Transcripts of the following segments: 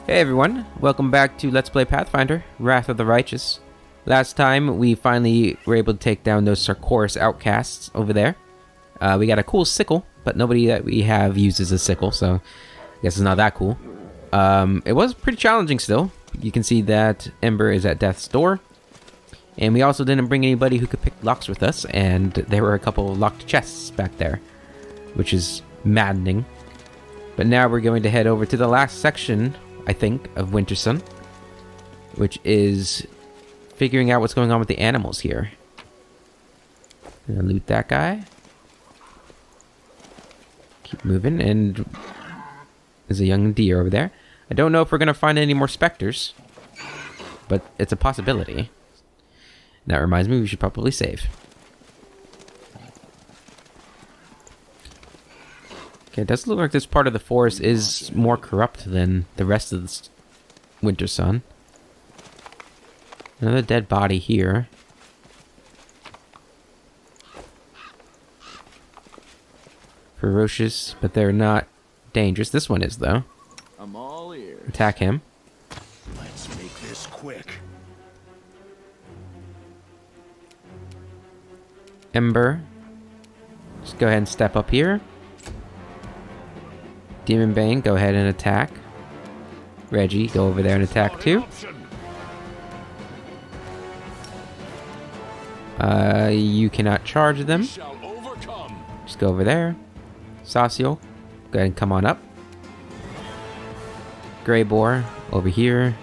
Hey everyone, welcome back to Let's Play Pathfinder, Wrath of the Righteous. Last time, we finally were able to take down those Sarkoris outcasts over there. We got a cool sickle, but nobody that we have uses a sickle, so I guess it's not that cool. It was pretty challenging still. You can see that Ember is at death's door. And we also didn't bring anybody who could pick locks with us, and there were a couple of locked chests back there, which is maddening. But now we're going to head over to the last section, I think, of Wintersun, which is figuring out what's going on with the animals here. Gonna loot that guy. Keep moving, and there's a young deer over there. I don't know if we're gonna find any more specters, but it's a possibility. That reminds me, we should probably save. Okay, it does look like this part of the forest is more corrupt than the rest of the Wintersun. Another dead body here. Ferocious, but they're not dangerous. This one is, though. I'm all ears. Attack him. Let's make this quick. Ember. Just go ahead and step up here. Demon Bane, go ahead and attack. Reggie, go over there and attack too. You cannot charge them. Just go over there. Saciel, go ahead and come on up. Grey Boar, over here.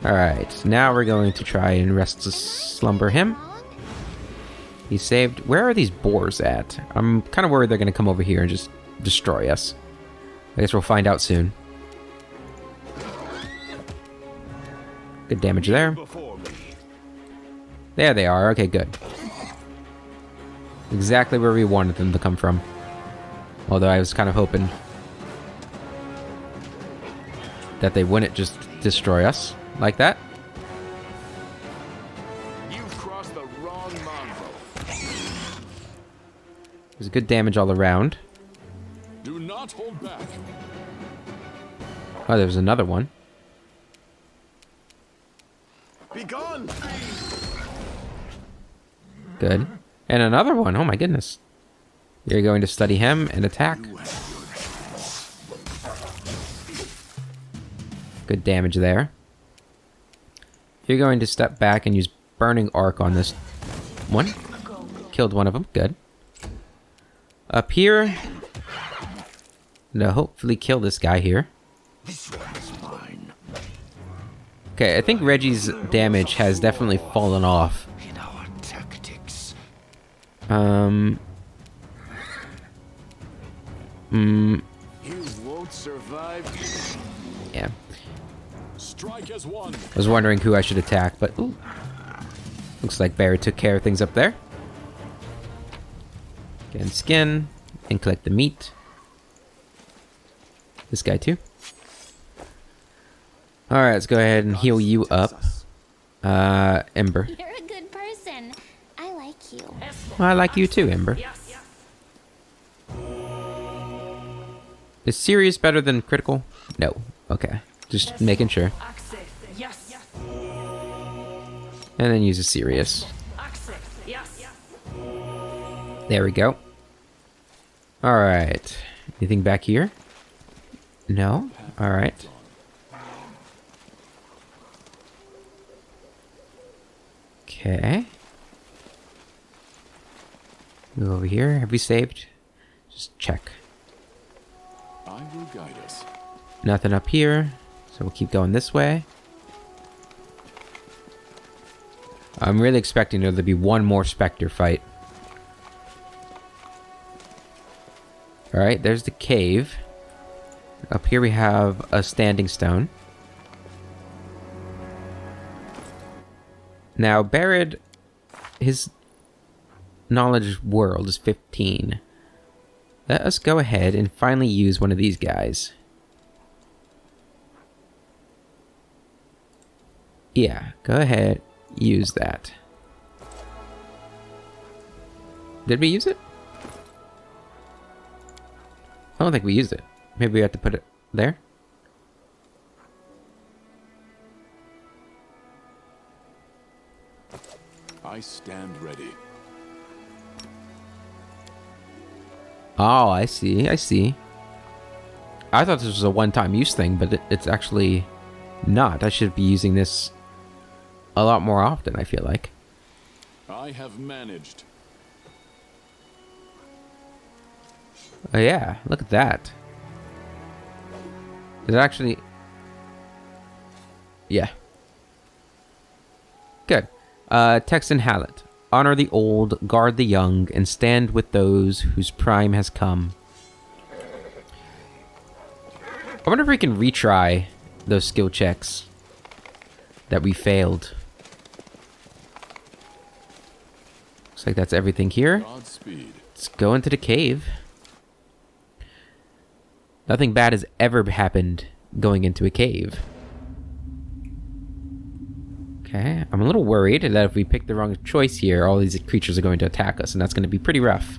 Alright, now we're going to try and restless slumber him. He's saved. Where are these boars at? I'm kind of worried they're going to come over here and just destroy us. I guess we'll find out soon. Good damage there. There they are. Okay, good. Exactly where we wanted them to come from. Although I was kind of hoping that they wouldn't just destroy us like that. There's good damage all around. Do not hold back. Oh, there's another one. Be gone. Good. And another one. Oh my goodness. You're going to study him and attack. Good damage there. You're going to step back and use Burning Arc on this one. Killed one of them. Good. Up here. No, hopefully kill this guy here. This one is mine. Okay, I think Reggie's damage has definitely fallen off. In our tactics. You won't survive. Yeah. Strike as one. I was wondering who I should attack, but ooh. Looks like Barry took care of things up there. Get skin and collect the meat. This guy too. Alright, let's go ahead and heal you up. Ember. You're a good person. I like you. Well, I like you too, Ember. Is serious better than critical? No. Okay. Just making sure. And then use a serious. There we go. Alright. Anything back here? No? Alright. Okay. Go over here. Have we saved? Just check. I will guide us. Nothing up here. So we'll keep going this way. I'm really expecting there to be one more Spectre fight. Alright, there's the cave. Up here we have a standing stone. Now, Barrett, his knowledge world is 15. Let us go ahead and finally use one of these guys. Yeah, go ahead, use that. Did we use it? I don't think we used it. Maybe we have to put it there? I stand ready. Oh, I see. I see. I thought this was a one-time use thing, but it's actually not. I should be using this a lot more often, I feel like. I have managed. Oh yeah, look at that. Is it actually... Yeah. Good. Text in Hamlet. Honor the old, guard the young, and stand with those whose prime has come. I wonder if we can retry those skill checks that we failed. Looks like that's everything here. Godspeed. Let's go into the cave. Nothing bad has ever happened going into a cave. Okay, I'm a little worried that if we pick the wrong choice here, all these creatures are going to attack us, and that's going to be pretty rough.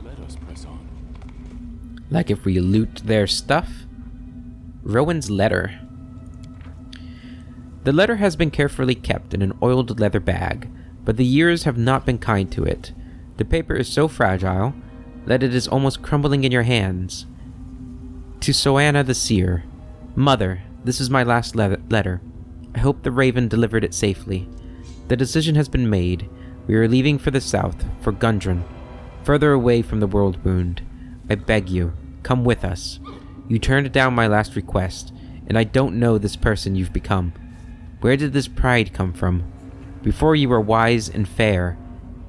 Let us press on. Like if we loot their stuff. Rowan's letter. The letter has been carefully kept in an oiled leather bag, but the years have not been kind to it. The paper is so fragile that it is almost crumbling in your hands. To Soanna the Seer. Mother, this is my last letter. I hope the Raven delivered it safely. The decision has been made. We are leaving for the south, for Gundren, further away from the world wound. I beg you, come with us. You turned down my last request, and I don't know this person you've become. Where did this pride come from? Before you were wise and fair.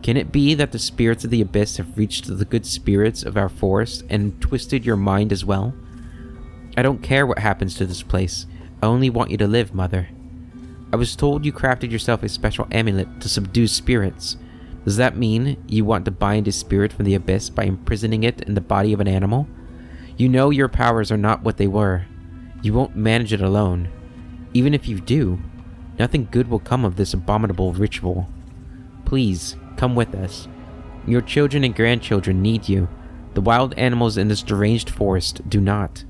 Can it be that the spirits of the abyss have reached the good spirits of our forest and twisted your mind as well? I don't care what happens to this place. I only want you to live, Mother. I was told you crafted yourself a special amulet to subdue spirits. Does that mean you want to bind a spirit from the abyss by imprisoning it in the body of an animal? You know your powers are not what they were. You won't manage it alone. Even if you do, nothing good will come of this abominable ritual. Please, come with us. Your children and grandchildren need you. The wild animals in this deranged forest do not.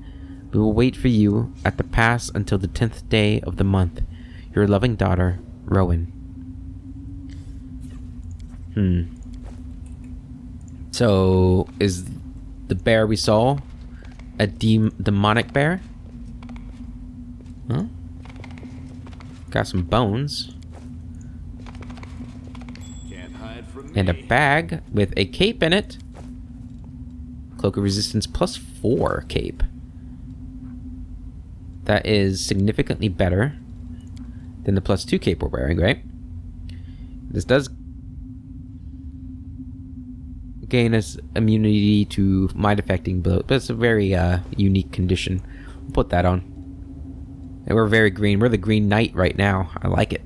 We will wait for you at the pass until the 10th day of the month. Your loving daughter, Rowan. So, is the bear we saw a demonic bear? Huh? Got some bones. Can't hide from And a me. bag with a cape in it. Cloak of Resistance +4 cape. That is significantly better than the +2 cape we're wearing, right? This does gain us immunity to mind-affecting blows, but it's a very unique condition. We'll put that on. And we're very green. We're the Green Knight right now. I like it.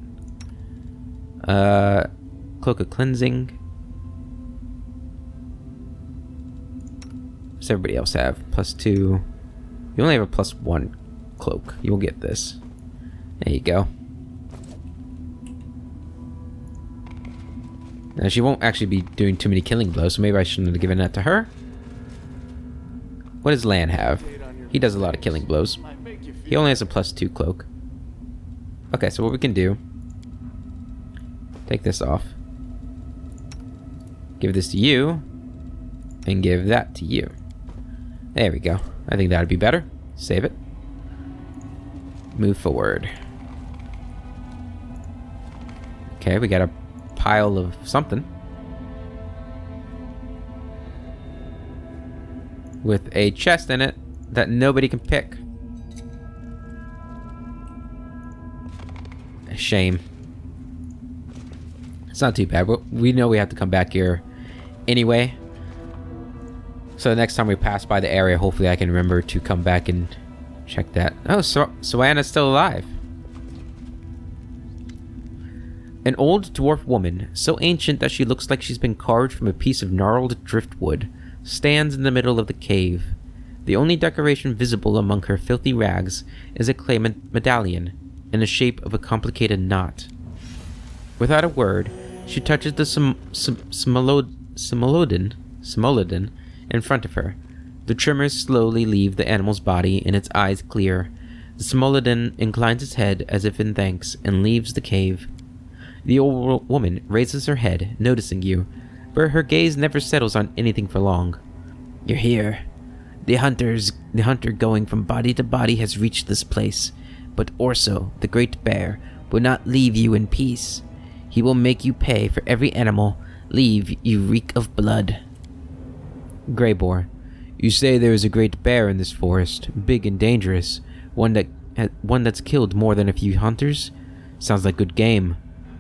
Cloak of Cleansing. What does everybody else have? +2. You only have a +1 cloak. You'll get this. There you go. Now, she won't actually be doing too many killing blows, so maybe I shouldn't have given that to her. What does Lan have? He does a lot of killing blows. He only has a +2 cloak. Okay, so what we can do... Take this off. Give this to you. And give that to you. There we go. I think that would be better. Save it. Move forward. Okay, we got a pile of something. With a chest in it that nobody can pick. A shame. It's not too bad. We know we have to come back here anyway. So the next time we pass by the area, hopefully I can remember to come back and check that. Oh, Soanna's still alive. An old dwarf woman, so ancient that she looks like she's been carved from a piece of gnarled driftwood, stands in the middle of the cave. The only decoration visible among her filthy rags is a clay medallion in the shape of a complicated knot. Without a word, she touches the Smolodin in front of her. The tremors slowly leave the animal's body and its eyes clear. The Smolodon inclines its head as if in thanks and leaves the cave. The old woman raises her head, noticing you, but her gaze never settles on anything for long. You're here. The hunter going from body to body has reached this place, but Orso, the great bear, will not leave you in peace. He will make you pay for every animal, leave you reek of blood. Grey Boar, you say there is a great bear in this forest, big and dangerous, one that's killed more than a few hunters? Sounds like good game.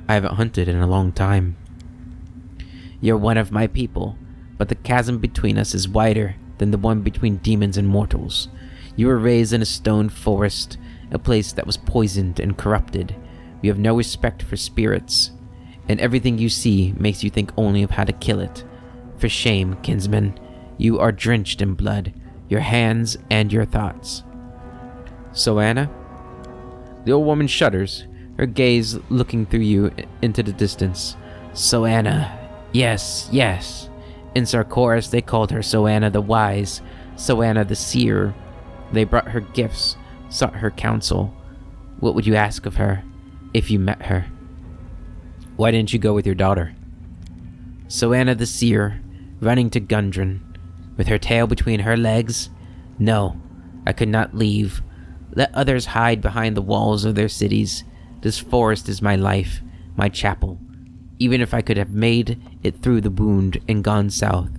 I haven't hunted in a long time. You're one of my people, but the chasm between us is wider than the one between demons and mortals. You were raised in a stone forest, a place that was poisoned and corrupted. You have no respect for spirits, and everything you see makes you think only of how to kill it. For shame, kinsman. You are drenched in blood, your hands and your thoughts. So, Anna? The old woman shudders, her gaze looking through you into the distance. Soanna. Yes. In Sarkoris they called her Soanna the Wise, Soanna the Seer. They brought her gifts, sought her counsel. What would you ask of her, if you met her? Why didn't you go with your daughter? Soanna the Seer, running to Gundren, with her tail between her legs? No, I could not leave. Let others hide behind the walls of their cities. This forest is my life, my chapel. Even if I could have made it through the wound and gone south.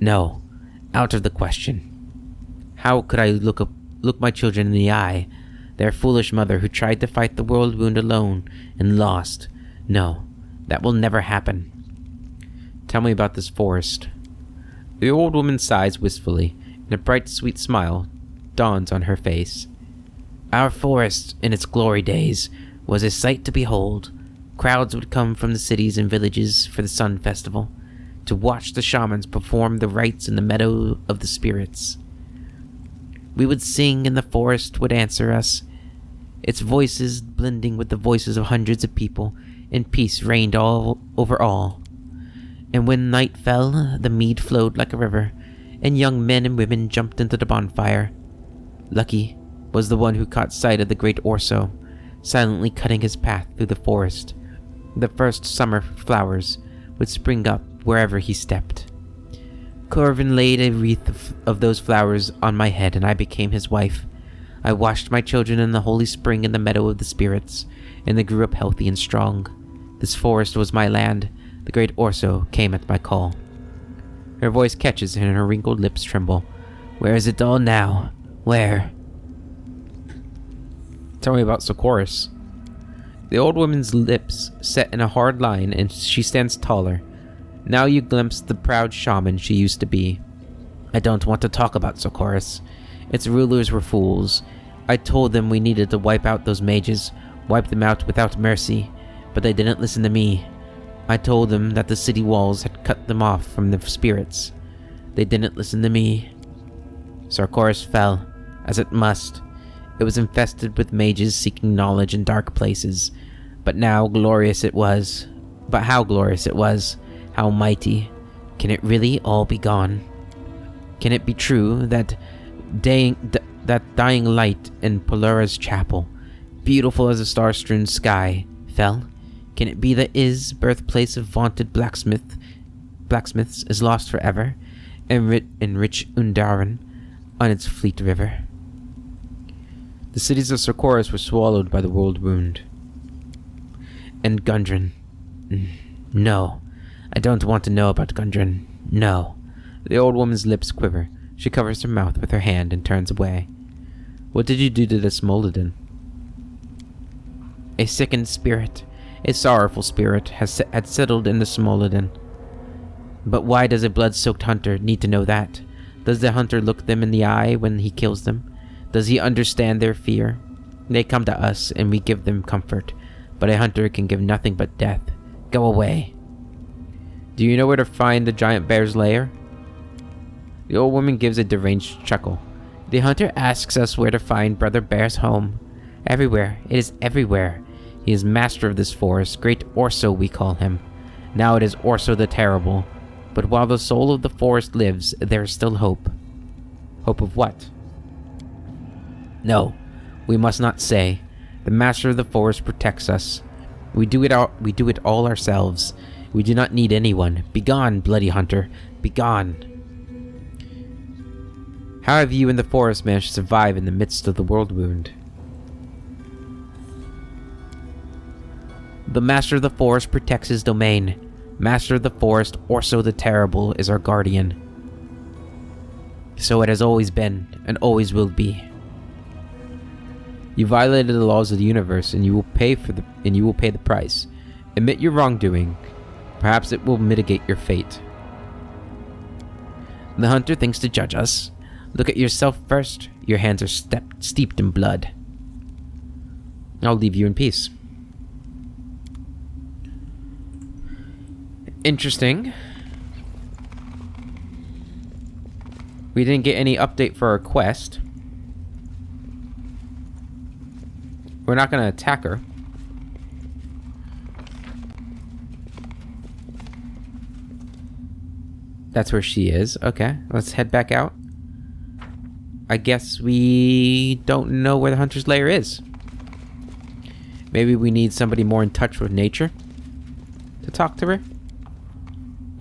No, out of the question. How could I look my children in the eye, their foolish mother who tried to fight the world wound alone and lost? No, that will never happen. Tell me about this forest. The old woman sighs wistfully, and a bright, sweet smile dawns on her face. Our forest, in its glory days, was a sight to behold. Crowds would come from the cities and villages for the Sun Festival, to watch the shamans perform the rites in the meadow of the spirits. We would sing, and the forest would answer us, its voices blending with the voices of hundreds of people, and peace reigned over all. And when night fell, the mead flowed like a river, and young men and women jumped into the bonfire. Lucky was the one who caught sight of the great Orso, silently cutting his path through the forest. The first summer flowers would spring up wherever he stepped. Corvin laid a wreath of those flowers on my head, and I became his wife. I washed my children in the holy spring in the meadow of the spirits, and they grew up healthy and strong. This forest was my land. The great Orso came at my call. Her voice catches and her wrinkled lips tremble. Where is it all now? Where? Tell me about Socorus. The old woman's lips set in a hard line, and she stands taller. Now you glimpse the proud shaman she used to be. I don't want to talk about Socorus. Its rulers were fools. I told them we needed to wipe out those mages, wipe them out without mercy, but they didn't listen to me. I told them that the city walls had cut them off from the spirits. They didn't listen to me. Sarkoris fell, as it must. It was infested with mages seeking knowledge in dark places. But how glorious it was. How mighty. Can it really all be gone? Can it be true that dying light in Polura's chapel, beautiful as a star-strewn sky, fell? Can it be that birthplace of vaunted blacksmiths, is lost forever, and rich Undaran on its fleet river? The cities of Sarkoris were swallowed by the world wound. And Gundren. No, I don't want to know about Gundren. No. The old woman's lips quiver. She covers her mouth with her hand and turns away. What did you do to this Molodin? A sickened spirit, a sorrowful spirit, had settled in the Smolodon. But why does a blood-soaked hunter need to know that? Does the hunter look them in the eye when he kills them? Does he understand their fear? They come to us, and we give them comfort, but a hunter can give nothing but death. Go away. Do you know where to find the giant bear's lair? The old woman gives a deranged chuckle. The hunter asks us where to find Brother Bear's home. Everywhere. It is everywhere. He is master of this forest. Great Orso, we call him. Now it is Orso the Terrible. But while the soul of the forest lives, there is still hope. Hope of what? No, We must not say. The master of the forest protects us. We do it all ourselves. We do not need anyone. Begone, bloody hunter. Begone. How have you and the forest managed to survive in the midst of the world wound? The master of the forest protects his domain. Master of the forest, Orso the Terrible, is our guardian. So it has always been, and always will be. You violated the laws of the universe, and you will pay the price. Admit your wrongdoing. Perhaps it will mitigate your fate. The hunter thinks to judge us. Look at yourself first. Your hands are steeped in blood. I'll leave you in peace. Interesting. We didn't get any update for our quest. We're not going to attack her. That's where she is. Okay, let's head back out. I guess we don't know where the hunter's lair is. Maybe we need somebody more in touch with nature to talk to her.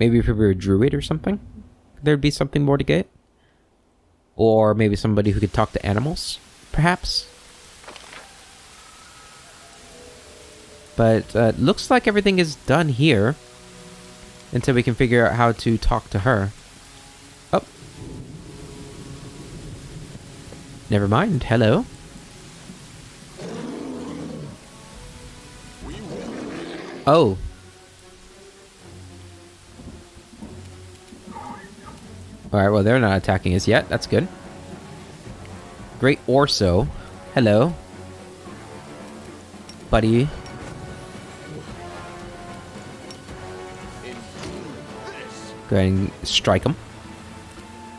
Maybe if we were a druid or something, there'd be something more to get. Or maybe somebody who could talk to animals, perhaps. But looks like everything is done here until we can figure out how to talk to her. Oh. Never mind. Hello. Oh. Alright, well, they're not attacking us yet. That's good. Great Orso. Hello. Buddy. Go ahead and strike him.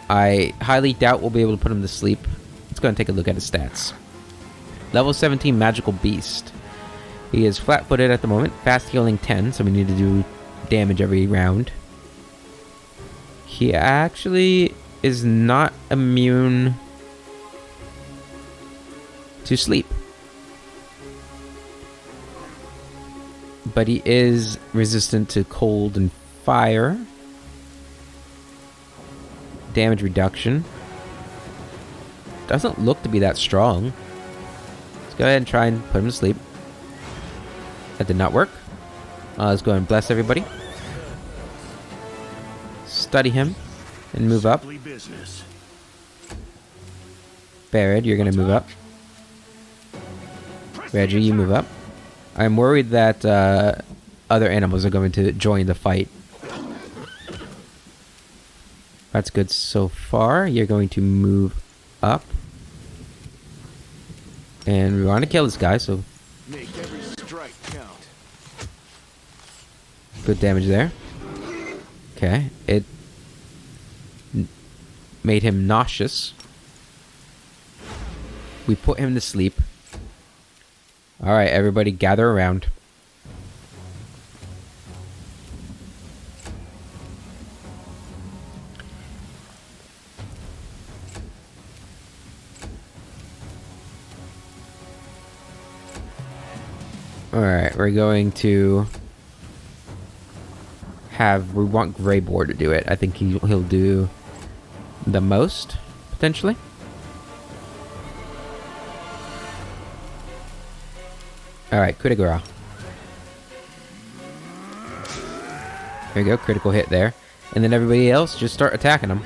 I highly doubt we'll be able to put him to sleep. Let's go and take a look at his stats. Level 17 Magical Beast. He is flat-footed at the moment. Fast healing 10, so we need to do damage every round. He actually is not immune to sleep. But he is resistant to cold and fire. Damage reduction. Doesn't look to be that strong. Let's go ahead and try and put him to sleep. That did not work. Let's go and bless everybody. Study him and move up. Barrett, you're gonna move up. Reggie, you move up. I'm worried that other animals are going to join the fight. That's good so far. You're going to move up. And we want to kill this guy, so... Make every strike count. Good damage there. Okay, it... made him nauseous. We put him to sleep. Alright, everybody gather around. Alright, we're going to we want Grey Boar to do it. I think he'll do the most, potentially. Alright, coup de grace. There you go, critical hit there. And then everybody else just start attacking him.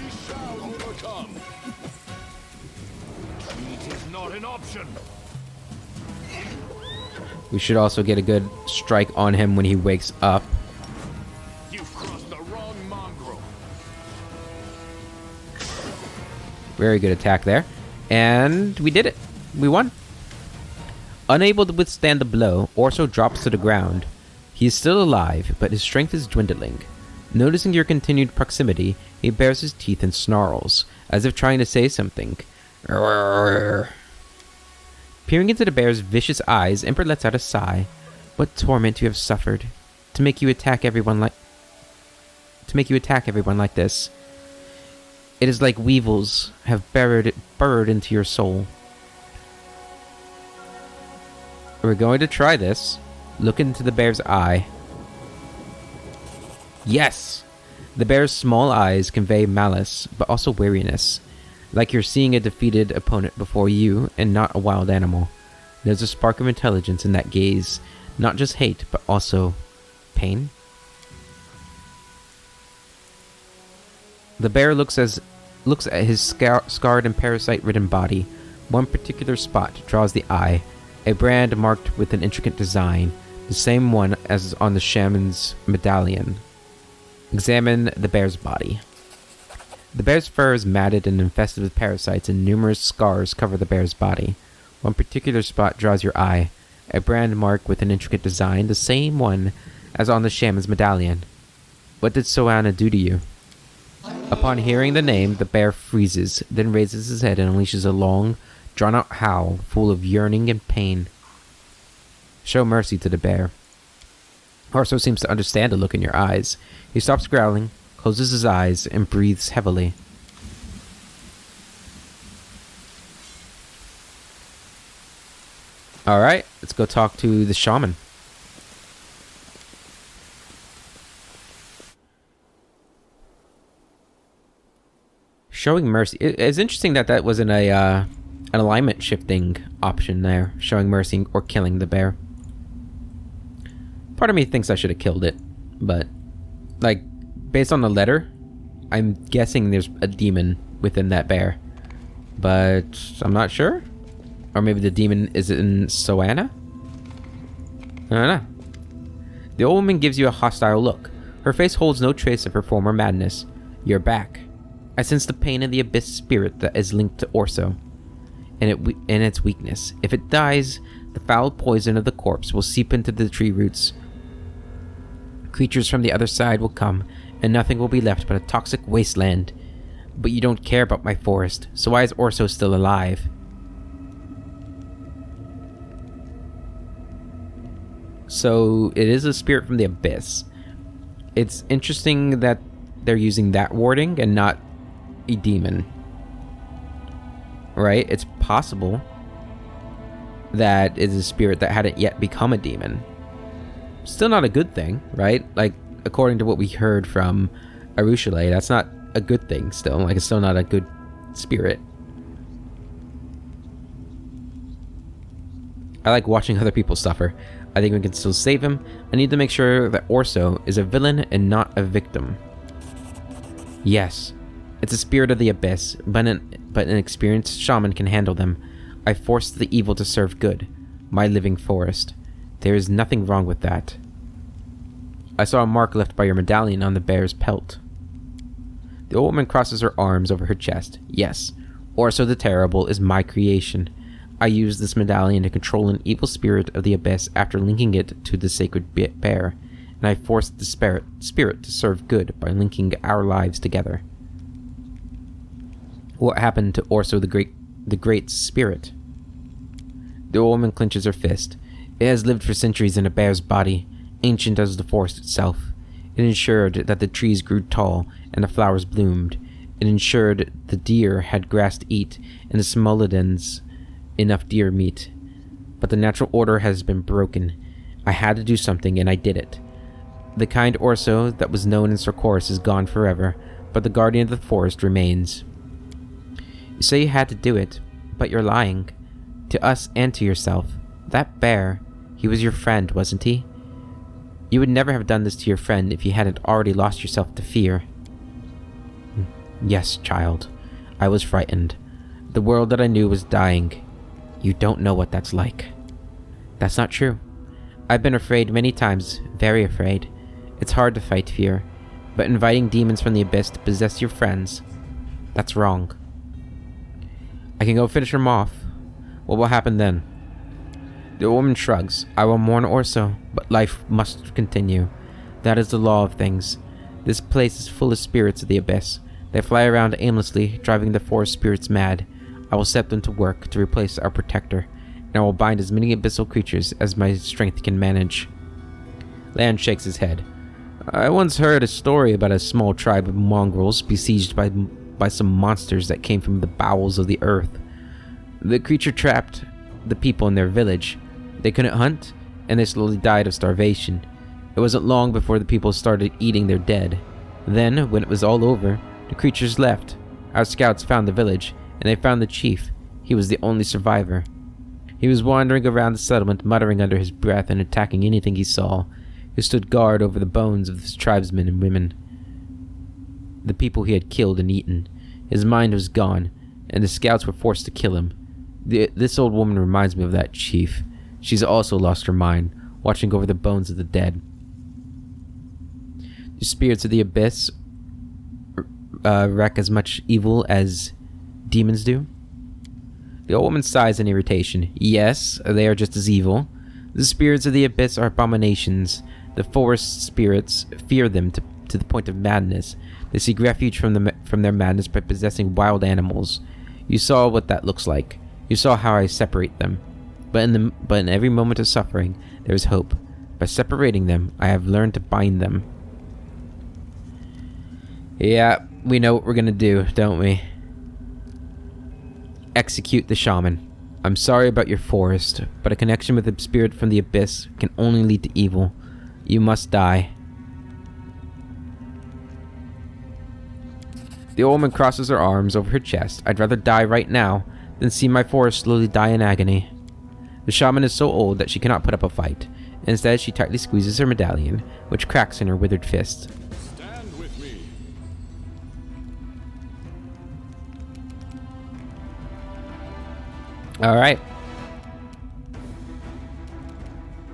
We should also get a good strike on him when he wakes up. You've crossed the wrong mongrel. Very good attack there. And we did it. We won. Unable to withstand the blow, Orso drops to the ground. He is still alive, but his strength is dwindling. Noticing your continued proximity, he bares his teeth and snarls, as if trying to say something. Peering into the bear's vicious eyes, Emperor lets out a sigh. What torment you have suffered to make you attack everyone like this. It is like weevils have burrowed into your soul. We're going to try this. Look into the bear's eye. Yes! The bear's small eyes convey malice, but also weariness. Like you're seeing a defeated opponent before you, and not a wild animal. There's a spark of intelligence in that gaze. Not just hate, but also pain. The bear looks at his scarred and parasite-ridden body. One particular spot draws the eye. A brand marked with an intricate design. The same one as on the shaman's medallion. Examine the bear's body. The bear's fur is matted and infested with parasites, and numerous scars cover the bear's body. One particular spot draws your eye. A brand mark with an intricate design, the same one as on the shaman's medallion. What did Soana do to you? Upon hearing the name, the bear freezes, then raises his head and unleashes a long, drawn-out howl full of yearning and pain. Show mercy to the bear. Orso seems to understand the look in your eyes. He stops growling, closes his eyes, and breathes heavily. Alright, let's go talk to the shaman. Showing mercy. It's interesting that wasn't an alignment shifting option there. Showing mercy or killing the bear. Part of me thinks I should have killed it. But, like, based on the letter, I'm guessing there's a demon within that bear. But I'm not sure. Or maybe the demon is in Soana? I don't know. The old woman gives you a hostile look. Her face holds no trace of her former madness. You're back. I sense the pain in the abyss spirit that is linked to Orso, and its weakness. If it dies, the foul poison of the corpse will seep into the tree roots. Creatures from the other side will come, and nothing will be left but a toxic wasteland. But you don't care about my forest, so why is Orso still alive? So, it is a spirit from the abyss. It's interesting that they're using that wording and not a demon. Right? It's possible that it's a spirit that hadn't yet become a demon. Still not a good thing, right? Like, according to what we heard from Arushale, that's not a good thing still. Like, it's still not a good spirit. I like watching other people suffer. I think we can still save him. I need to make sure that Orso is a villain and not a victim. Yes. It's a spirit of the abyss, but an experienced shaman can handle them. I forced the evil to serve good. My living forest. There is nothing wrong with that. I saw a mark left by your medallion on the bear's pelt. The old woman crosses her arms over her chest. Yes, Orso the Terrible is my creation. I used this medallion to control an evil spirit of the abyss after linking it to the sacred bear, and I forced the spirit to serve good by linking our lives together. What happened to Orso the Great Spirit? The old woman clenches her fist. It has lived for centuries in a bear's body, ancient as the forest itself. It ensured that the trees grew tall and the flowers bloomed. It ensured the deer had grass to eat and the Smolodons enough deer meat. But the natural order has been broken. I had to do something, and I did it. The kind Orso that was known in Sarkoris is gone forever, but the guardian of the forest remains. You say you had to do it, but you're lying. To us and to yourself. That bear, he was your friend, wasn't he? You would never have done this to your friend if you hadn't already lost yourself to fear. Yes, child. I was frightened. The world that I knew was dying. You don't know what that's like. That's not true. I've been afraid many times, very afraid. It's hard to fight fear, but inviting demons from the abyss to possess your friends, that's wrong. I can go finish him off. What will happen then? The woman shrugs. I will mourn Orso, but life must continue. That is the law of things. This place is full of spirits of the abyss. They fly around aimlessly, driving the forest spirits mad. I will set them to work to replace our protector, and I will bind as many abyssal creatures as my strength can manage. Lan shakes his head. I once heard a story about a small tribe of mongrels besieged by some monsters that came from the bowels of the earth. The creature trapped the people in their village. They couldn't hunt, and they slowly died of starvation. It wasn't long before the people started eating their dead. Then, when it was all over, the creatures left. Our scouts found the village, and they found the chief. He was the only survivor. He was wandering around the settlement, muttering under his breath and attacking anything he saw. He stood guard over the bones of his tribesmen and women, the people he had killed and eaten. His mind was gone, and the scouts were forced to kill him. This old woman reminds me of that chief. She's also lost her mind, watching over the bones of the dead. The spirits of the abyss wreak as much evil as demons do. The old woman sighs in irritation. Yes, they are just as evil. The spirits of the abyss are abominations. The forest spirits fear them to the point of madness. They seek refuge from their madness by possessing wild animals. You saw what that looks like. You saw how I separate them. But in every moment of suffering, there is hope. By separating them, I have learned to bind them. Yeah, we know what we're gonna do, don't we? Execute the shaman. I'm sorry about your forest, but a connection with a spirit from the abyss can only lead to evil. You must die. The old woman crosses her arms over her chest. I'd rather die right now than see my forest slowly die in agony. The shaman is so old that she cannot put up a fight. Instead, she tightly squeezes her medallion, which cracks in her withered fist. Stand with me. Alright.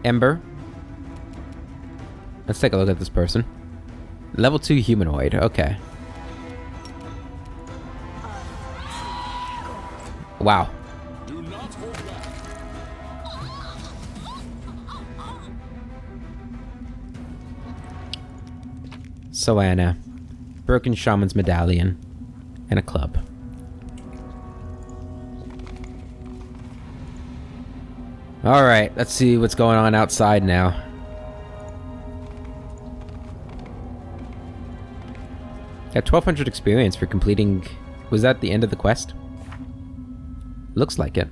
Ember. Let's take a look at this person. Level 2 humanoid, okay. Wow. Do not hold back. Solana. Broken shaman's medallion. And a club. Alright, let's see what's going on outside now. Got 1200 experience for completing... Was that the end of the quest? Looks like it.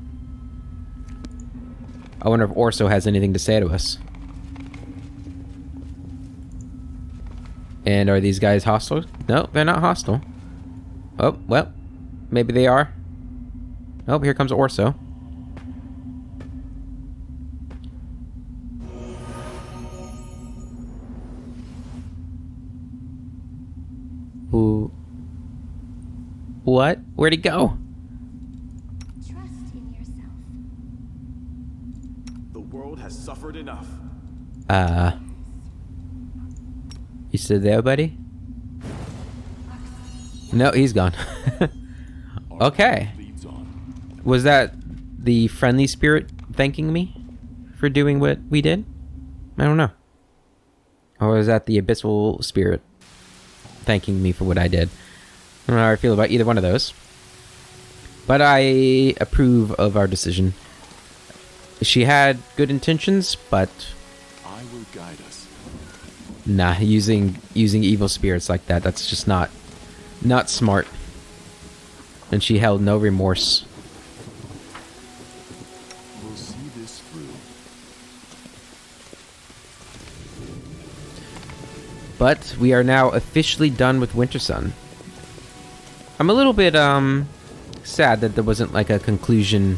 I wonder if Orso has anything to say to us. And are these guys hostile? No, they're not hostile. Oh, well, maybe they are. Oh, here comes Orso. Ooh. What? Where'd he go? Trust in yourself. The world has suffered enough. You still there, buddy? No, he's gone. Okay. Leads on. Was that the friendly spirit thanking me for doing what we did? I don't know. Or was that the abyssal spirit thanking me for what I did? I don't know how I feel about either one of those. But I approve of our decision. She had good intentions, but... I will guide us. Nah, using evil spirits like that, that's just not smart. And she held no remorse. We'll see this through. But we are now officially done with Wintersun. I'm a little bit sad that there wasn't like a conclusion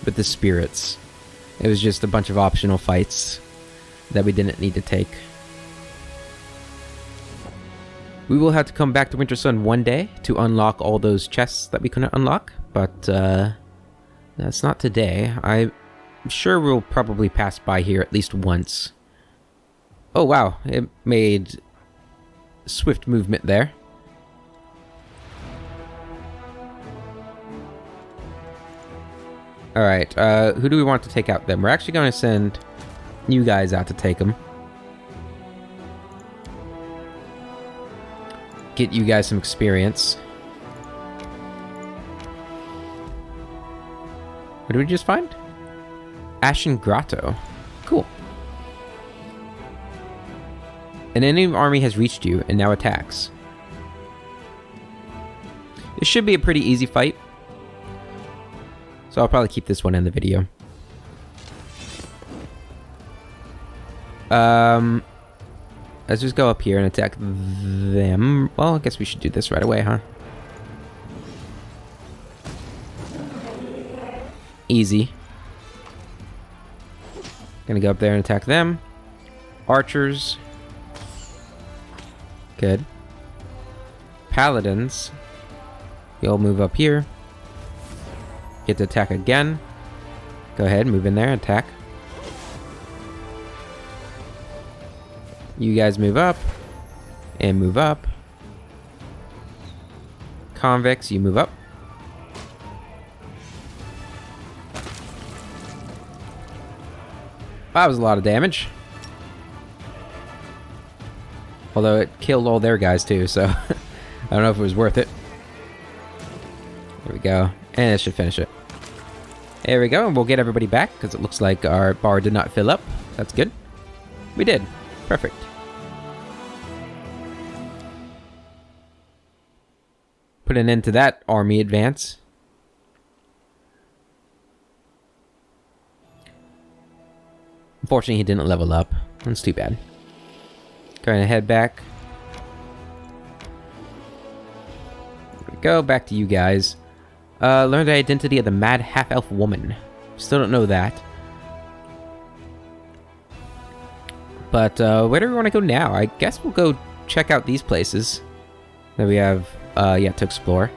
with the spirits. It was just a bunch of optional fights that we didn't need to take. We will have to come back to Wintersun one day to unlock all those chests that we couldn't unlock, but that's not today. I'm sure we'll probably pass by here at least once. Oh wow, it made swift movement there. Alright, who do we want to take out then? We're actually going to send you guys out to take them. Get you guys some experience. What did we just find? Ashen Grotto. Cool. An enemy army has reached you and now attacks. This should be a pretty easy fight. So I'll probably keep this one in the video. Let's just go up here and attack them. Well, I guess we should do this right away, huh? Easy. Gonna go up there and attack them. Archers. Good. Paladins. You'll move up here. Get to attack again. Go ahead, move in there, attack. You guys move up. And move up. Convicts, you move up. That was a lot of damage. Although it killed all their guys too, so I don't know if it was worth it. There we go. And it should finish it. There we go, and we'll get everybody back, because it looks like our bar did not fill up. That's good. We did. Perfect. Put an end to that army advance. Unfortunately, he didn't level up. That's too bad. Going to head back. There we go, back to you guys. Learned the identity of the mad half-elf woman. Still don't know that. But where do we want to go now? I guess we'll go check out these places that we have yet to explore.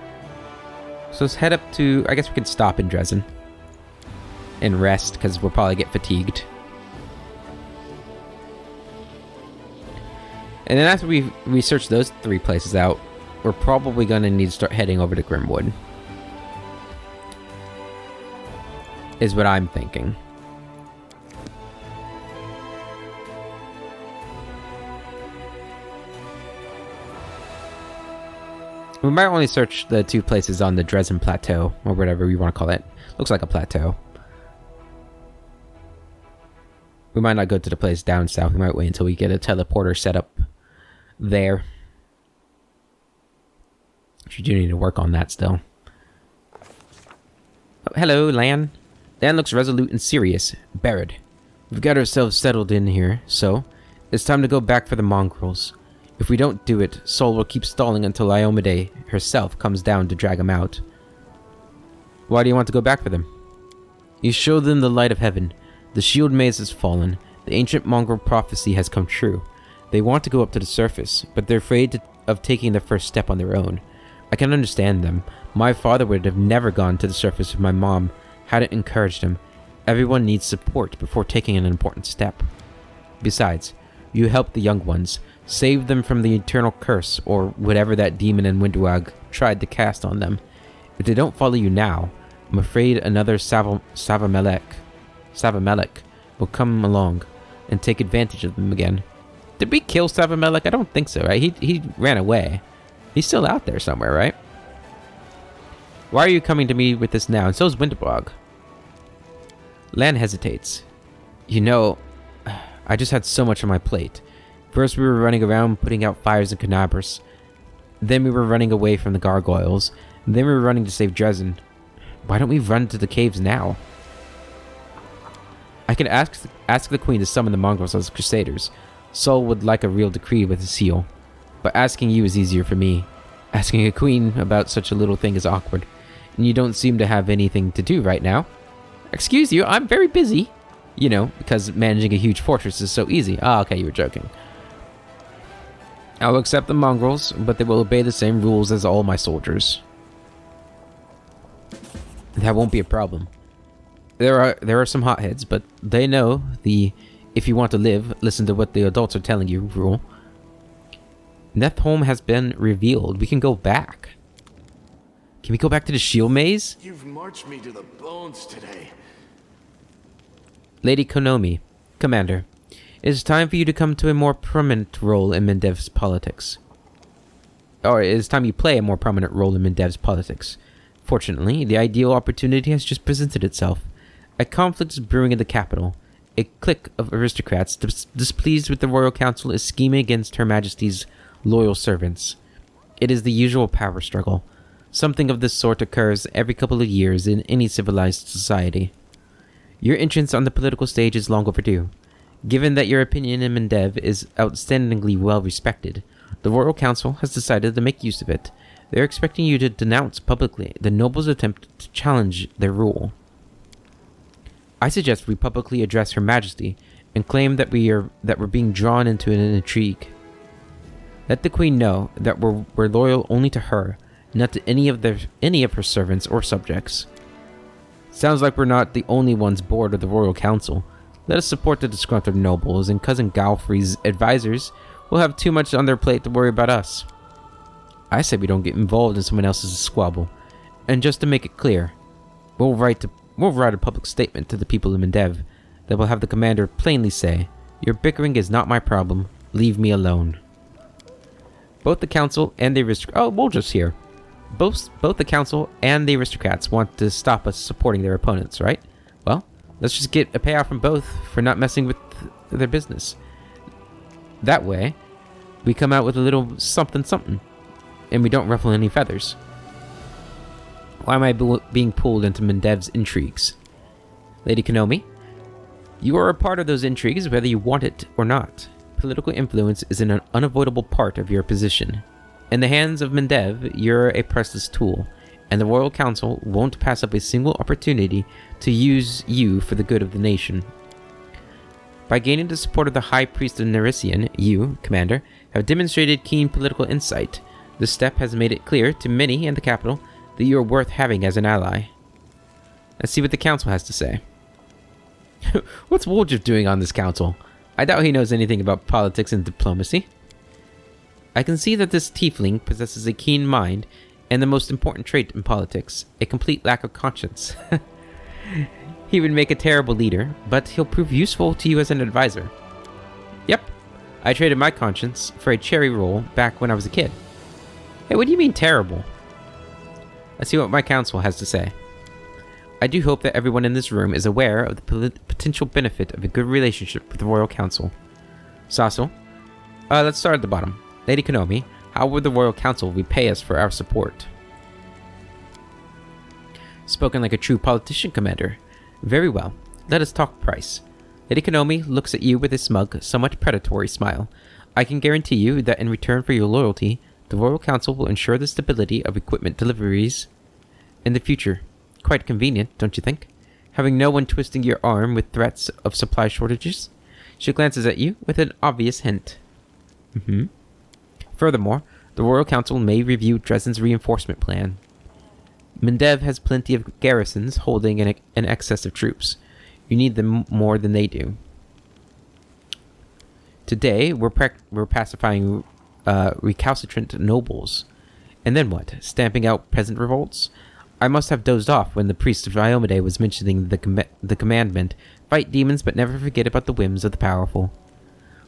So let's head up to... I guess we can stop in Dresden. And rest, because we'll probably get fatigued. And then after we research those 3 places out, we're probably going to need to start heading over to Grimwood. Is what I'm thinking. We might only search the 2 places on the Dresden Plateau, or whatever you want to call it. Looks like a plateau. We might not go to the place down south. We might wait until we get a teleporter set up there. We do need to work on that still. Oh, hello, Lan. Lan looks resolute and serious. Barad. We've got ourselves settled in here, so it's time to go back for the mongrels. If we don't do it, Sol will keep stalling until Iomade herself comes down to drag him out. Why do you want to go back for them? You show them the light of heaven. The shield maze has fallen. The ancient mongrel prophecy has come true. They want to go up to the surface, but they're afraid of taking the first step on their own. I can understand them. My father would have never gone to the surface if my mom hadn't encouraged him. Everyone needs support before taking an important step. Besides, you help the young ones. Save them from the eternal curse, or whatever that demon in Windwag tried to cast on them. If they don't follow you now, I'm afraid another Savamelech will come along and take advantage of them again. Did we kill Savamelech? I don't think so, right? He ran away. He's still out there somewhere, right? Why are you coming to me with this now? And so is Windwag. Lan hesitates. You know, I just had so much on my plate. First we were running around putting out fires in Canabras. Then we were running away from the gargoyles. Then we were running to save Dresden. Why don't we run to the caves now? I can ask the queen to summon the mongrels as crusaders. Sol would like a real decree with a seal. But asking you is easier for me. Asking a queen about such a little thing is awkward. And you don't seem to have anything to do right now. Excuse you, I'm very busy. You know, because managing a huge fortress is so easy. Ah, okay, you were joking. I'll accept the mongrels, but they will obey the same rules as all my soldiers. That won't be a problem. There are some hotheads, but they know the if you want to live, listen to what the adults are telling you rule. Nethholm has been revealed. We can go back. Can we go back to the shield maze? You've marched me to the bones today. Lady Konomi, Commander, it is time for you to come to a more prominent role in Mendev's politics. Or it is time you play a more prominent role in Mendev's politics. Fortunately, the ideal opportunity has just presented itself. A conflict is brewing in the capital. A clique of aristocrats displeased with the royal council is scheming against Her Majesty's loyal servants. It is the usual power struggle. Something of this sort occurs every couple of years in any civilized society. Your entrance on the political stage is long overdue. Given that your opinion in Mendev is outstandingly well respected, the Royal Council has decided to make use of it. They're expecting you to denounce publicly the nobles' attempt to challenge their rule. I suggest we publicly address Her Majesty and claim that we're being drawn into an intrigue. Let the Queen know that we're loyal only to her, not to any of her servants or subjects. Sounds like we're not the only ones bored of the Royal Council. Let us support the disgruntled nobles, and Cousin Galfrey's advisors will have too much on their plate to worry about us. I say we don't get involved in someone else's squabble. And just to make it clear, we'll write a public statement to the people of Mendev that will have the commander plainly say, "Your bickering is not my problem. Leave me alone." Both the council and the Both the council and the aristocrats want to stop us supporting their opponents, right? Well, let's just get a payoff from both for not messing with their business. That way, we come out with a little something, and we don't ruffle any feathers. Why am I being pulled into Mendev's intrigues? Lady Konomi, you are a part of those intrigues whether you want it or not. Political influence is an unavoidable part of your position. In the hands of Mendev, you're a priceless tool, and the Royal Council won't pass up a single opportunity to use you for the good of the nation. By gaining the support of the High Priest of Nerisian, you, Commander, have demonstrated keen political insight. This step has made it clear to many in the capital that you are worth having as an ally. Let's see what the council has to say. What's Woljif doing on this council? I doubt he knows anything about politics and diplomacy. I can see that this tiefling possesses a keen mind and the most important trait in politics, a complete lack of conscience. He would make a terrible leader, but he'll prove useful to you as an advisor. Yep, I traded my conscience for a cherry roll back when I was a kid. Hey, what do you mean terrible? Let's see what my council has to say. I do hope that everyone in this room is aware of the potential benefit of a good relationship with the Royal Council. Sasso, let's start at the bottom. Lady Konomi, how would the Royal Council repay us for our support? Spoken like a true politician, Commander. Very well. Let us talk price. Lady Konomi looks at you with a smug, somewhat predatory smile. I can guarantee you that in return for your loyalty, the Royal Council will ensure the stability of equipment deliveries in the future. Quite convenient, don't you think? Having no one twisting your arm with threats of supply shortages? She glances at you with an obvious hint. Furthermore, the Royal Council may review Dresden's reinforcement plan. Mendev has plenty of garrisons holding an excess of troops. You need them more than they do. Today, we're pacifying recalcitrant nobles. And then what? Stamping out peasant revolts? I must have dozed off when the priest of Iomade was mentioning the commandment, fight demons but never forget about the whims of the powerful.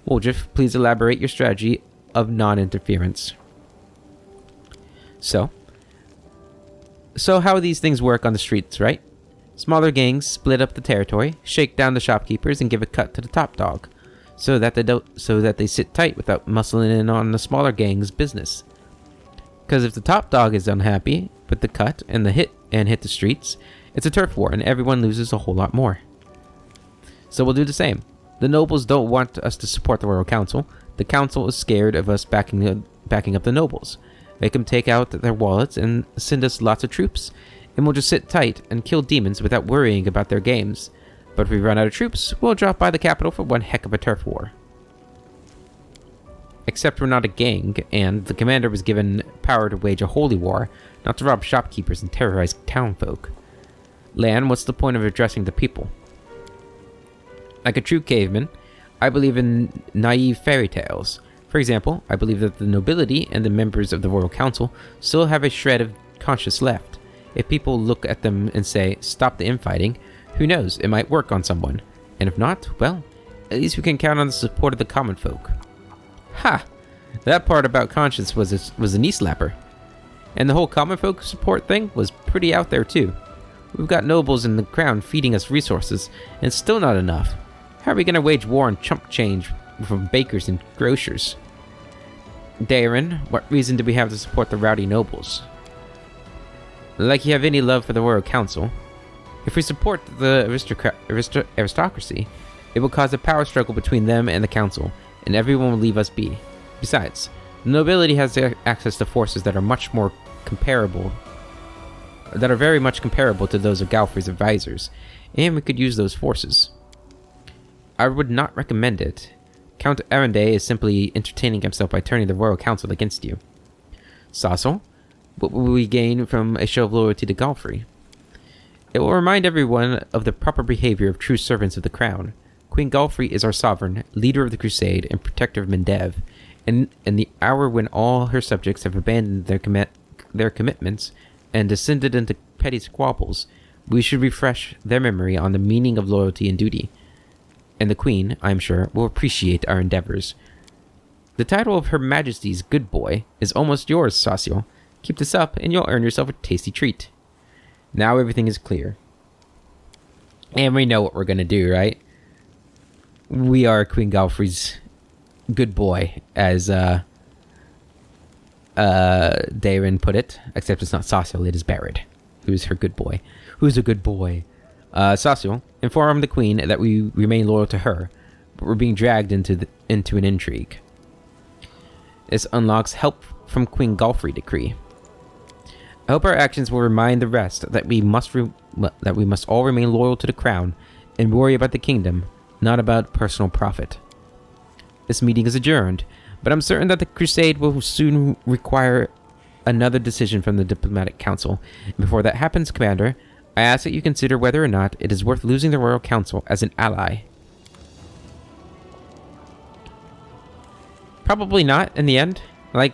Woljif, please elaborate your strategy of non-interference. So how these things work on the streets, right? Smaller gangs split up the territory, shake down the shopkeepers, and give a cut to the top dog, so that they sit tight without muscling in on the smaller gang's business. Because if the top dog is unhappy with the cut and hit the streets, it's a turf war and everyone loses a whole lot more. So we'll do the same. The nobles don't want us to support the Royal Council. The Council is scared of us backing up the nobles. Make them take out their wallets and send us lots of troops, and we'll just sit tight and kill demons without worrying about their games. But if we run out of troops, we'll drop by the capital for one heck of a turf war. Except we're not a gang, and the commander was given power to wage a holy war, not to rob shopkeepers and terrorize townfolk. Lan, what's the point of addressing the people? Like a true caveman, I believe in naive fairy tales. For example, I believe that the nobility and the members of the Royal Council still have a shred of conscience left. If people look at them and say, stop the infighting, who knows, it might work on someone. And if not, well, at least we can count on the support of the common folk. Ha! That part about conscience was a knee slapper. And the whole common folk support thing was pretty out there too. We've got nobles in the crown feeding us resources, and it's still not enough. How are we going to wage war on chump change from bakers and grocers? Darren, what reason do we have to support the rowdy nobles? Like you have any love for the Royal Council. If we support the aristocracy, It will cause a power struggle between them and the council, and everyone will leave us be. Besides, the nobility has access to forces that are very much comparable to those of Galfrey's advisors, and we could use those forces. I would not recommend it. Count Arundel is simply entertaining himself by turning the royal council against you. Cecil, what will we gain from a show of loyalty to Galfrey? It will remind everyone of the proper behavior of true servants of the crown. Queen Galfrey is our sovereign, leader of the crusade, and protector of Mendev. In the hour when all her subjects have abandoned their commitments and descended into petty squabbles, we should refresh their memory on the meaning of loyalty and duty. And the Queen, I am sure, will appreciate our endeavors. The title of Her Majesty's Good Boy is almost yours, Cecil. Keep this up, and you'll earn yourself a tasty treat. Now everything is clear. And we know what we're gonna do, right? We are Queen Galfrey's good boy, as Darren put it. Except it's not Cecil, it is Barrett, who is her good boy. Who's a good boy? Cecil, inform the Queen that we remain loyal to her, but we're being dragged into an intrigue. This unlocks help from Queen Galfrey decree. I hope our actions will remind the rest that we must all remain loyal to the crown and worry about the kingdom, not about personal profit. This meeting is adjourned, but I'm certain that the crusade will soon require another decision from the diplomatic council. And before that happens, Commander, I ask that you consider whether or not it is worth losing the royal council as an ally. Probably not in the end. Like,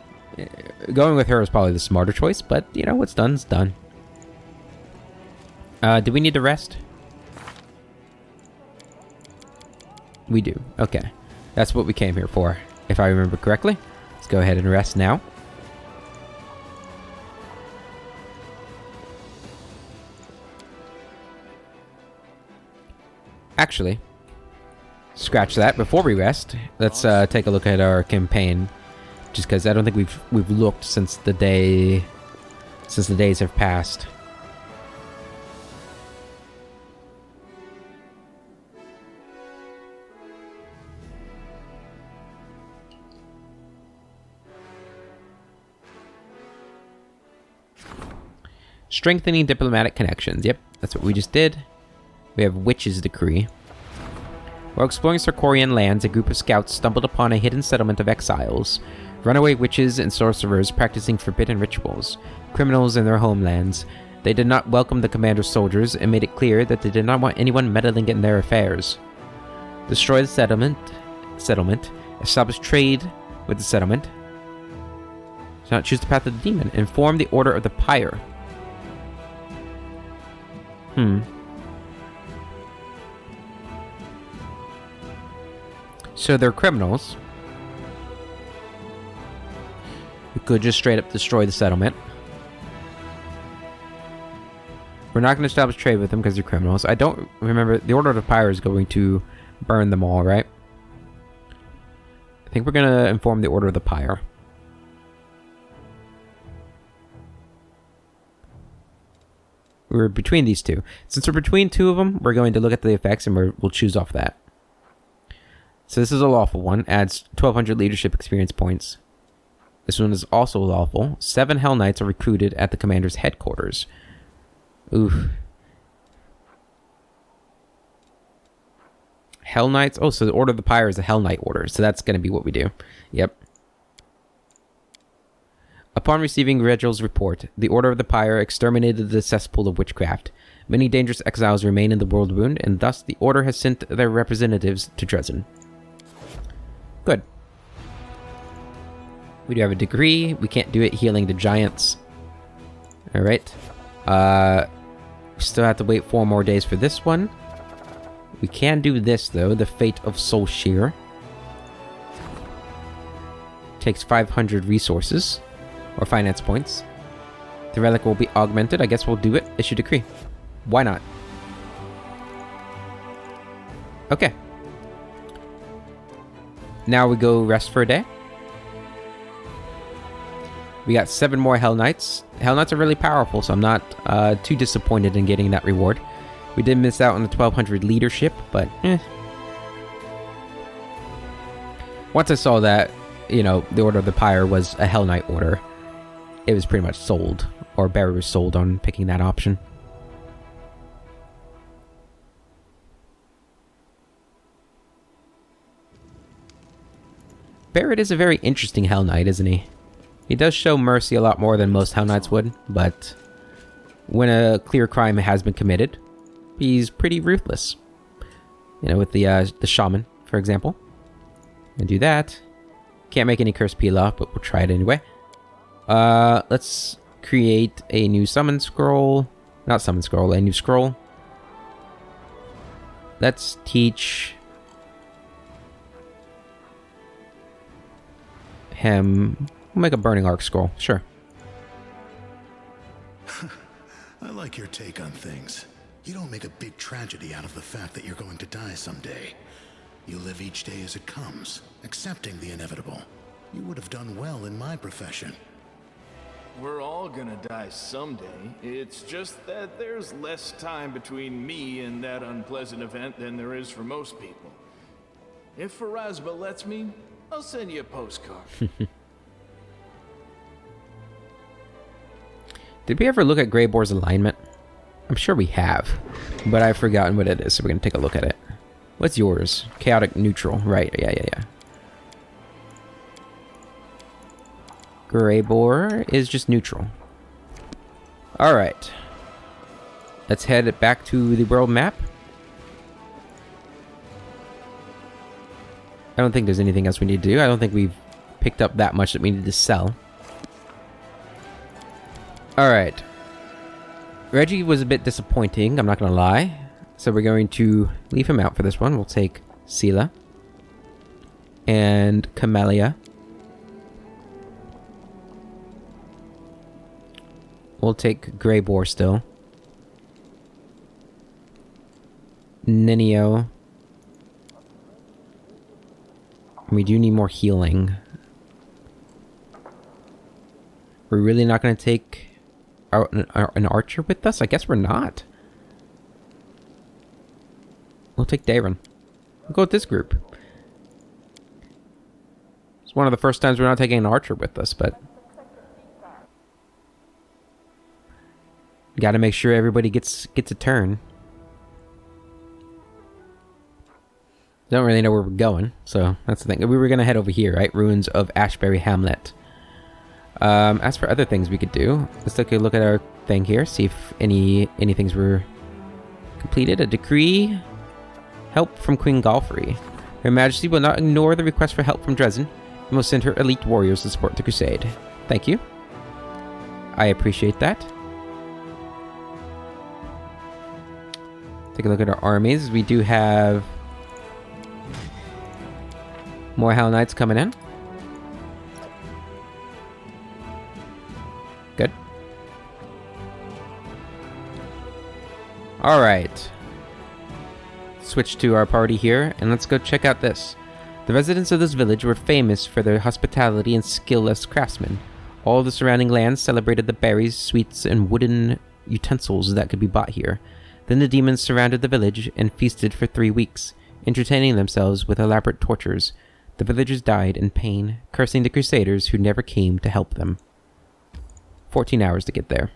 going with her is probably the smarter choice, but, you know, what's done is done. Do we need to rest? We do. Okay. That's what we came here for, if I remember correctly. Let's go ahead and rest now. Actually, scratch that. Before we rest, let's take a look at our campaign. Just because I don't think we've looked since the days have passed. Strengthening diplomatic connections. Yep, that's what we just did. We have Witch's Decree. While exploring Sarkorian lands, a group of scouts stumbled upon a hidden settlement of exiles. Runaway witches and sorcerers practicing forbidden rituals. Criminals in their homelands. They did not welcome the commander's soldiers and made it clear that they did not want anyone meddling in their affairs. Destroy the settlement. Establish trade with the settlement. Do not choose the path of the demon. Inform the Order of the Pyre. So they're criminals. We could just straight up destroy the settlement. We're not going to establish trade with them because they're criminals. I don't remember. The Order of the Pyre is going to burn them all, right? I think we're going to inform the Order of the Pyre. We're between these two. Since we're between two of them, we're going to look at the effects and we'll choose off that. So this is a lawful one. Adds 1,200 leadership experience points. This one is also lawful. 7 Hell Knights are recruited at the commander's headquarters. Oof. Hell Knights? Oh, so the Order of the Pyre is a Hell Knight order. So that's going to be what we do. Yep. Upon receiving Regel's report, the Order of the Pyre exterminated the cesspool of witchcraft. Many dangerous exiles remain in the world wound, and thus the Order has sent their representatives to Dresden. Good. We do have a degree. We can't do it healing the giants. Alright. We still have to wait 4 more days for this one. We can do this, though. The Fate of Soul Shear. Takes 500 resources. Or finance points. The relic will be augmented. I guess we'll do it. Issue decree. Why not? Okay. Now we go rest for a day. We got 7 more Hell Knights. Hell Knights are really powerful, so I'm not too disappointed in getting that reward. We did miss out on the 1,200 leadership, but Once I saw that, you know, the Order of the Pyre was a Hell Knight order, it was pretty much sold, or Barry was sold on picking that option. Barrett is a very interesting Hell Knight, isn't he? He does show mercy a lot more than most Hell Knights would, but when a clear crime has been committed, he's pretty ruthless. You know, with the Shaman, for example. And do that. Can't make any curse peel off, but we'll try it anyway. Let's create a new summon scroll. Not summon scroll, a new scroll. Let's teach him. We'll make a burning arc scroll, sure. I like your take on things. You don't make a big tragedy out of the fact that you're going to die someday. You live each day as it comes, accepting the inevitable. You would have done well in my profession. We're all gonna die someday. It's just that there's less time between me and that unpleasant event than there is for most people. If Pharasma lets me, I'll send you a postcard. Did we ever look at Grey Boar's alignment? I'm sure we have, but I've forgotten what it is, so we're going to take a look at it. What's yours? Chaotic neutral. Right, yeah. Grey Boar is just neutral. Alright. Let's head back to the world map. I don't think there's anything else we need to do. I don't think we've picked up that much that we need to sell. Alright. Reggie was a bit disappointing, I'm not going to lie. So we're going to leave him out for this one. We'll take Sela. And Camellia. We'll take Grey Boar still. Ninio. We do need more healing. We're really not going to take an archer with us? I guess we're not. We'll take Darren. We'll go with this group. It's one of the first times we're not taking an archer with us, but got to make sure everybody gets a turn. Don't really know where we're going, so that's the thing. We were going to head over here, right? Ruins of Ashbury, Hamlet. As for other things we could do, let's take a look at our thing here, see if any things were completed. A decree. Help from Queen Galfrey. Her Majesty will not ignore the request for help from Dresden and will send her elite warriors to support the crusade. Thank you. I appreciate that. Take a look at our armies. We do have more Hell Knights coming in. Good. Alright. Switch to our party here, and let's go check out this. The residents of this village were famous for their hospitality and skill as craftsmen. All the surrounding lands celebrated the berries, sweets, and wooden utensils that could be bought here. Then the demons surrounded the village and feasted for 3 weeks, entertaining themselves with elaborate tortures. The villagers died in pain, cursing the crusaders who never came to help them. 14 hours to get there.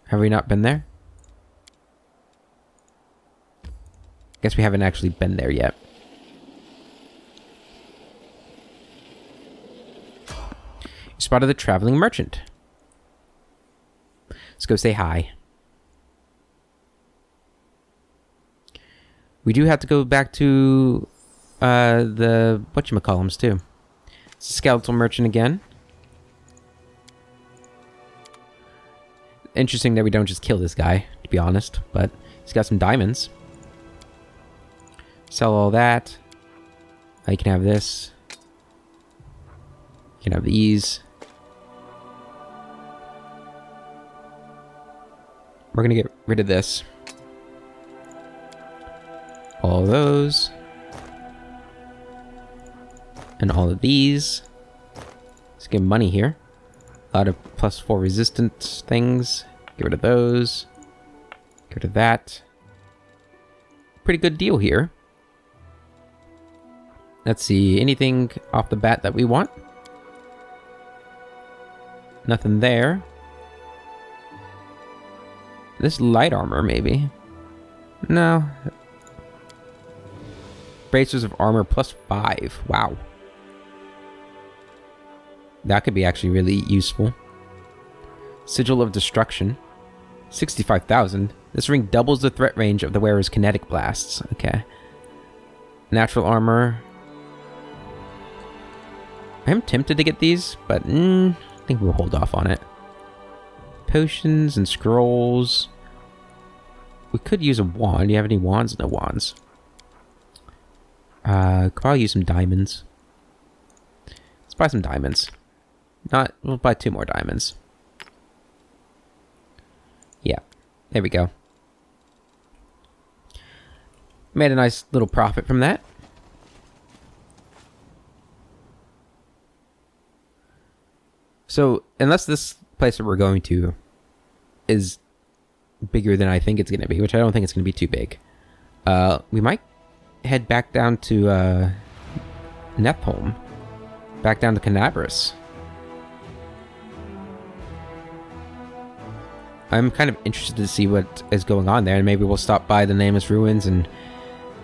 Have we not been there? Guess we haven't actually been there yet. You spotted the traveling merchant. Let's go say hi. We do have to go back to the whatchamacallums too. It's a skeletal merchant again. Interesting that we don't just kill this guy, to be honest, but he's got some diamonds. Sell all that. You can have this. You can have these. We're gonna get rid of this. All those. And all of these. Let's get money here. A lot of +4 resistance things. Get rid of those. Get rid of that. Pretty good deal here. Let's see, anything off the bat that we want? Nothing there. This light armor, maybe. No. Bracers of armor +5. Wow. That could be actually really useful. Sigil of Destruction. 65,000. This ring doubles the threat range of the wearer's kinetic blasts. Okay. Natural armor. I'm tempted to get these, but I think we'll hold off on it. Potions and scrolls. We could use a wand. Do you have any wands? No wands. Could probably use some diamonds. Let's buy some diamonds. We'll buy 2 more diamonds. Yeah, there we go. Made a nice little profit from that. So, unless this place that we're going to is bigger than I think it's going to be, which I don't think it's going to be too big, we might head back down to Nethholm. Back down to Canabras. I'm kind of interested to see what is going on there, and maybe we'll stop by the Nameless Ruins and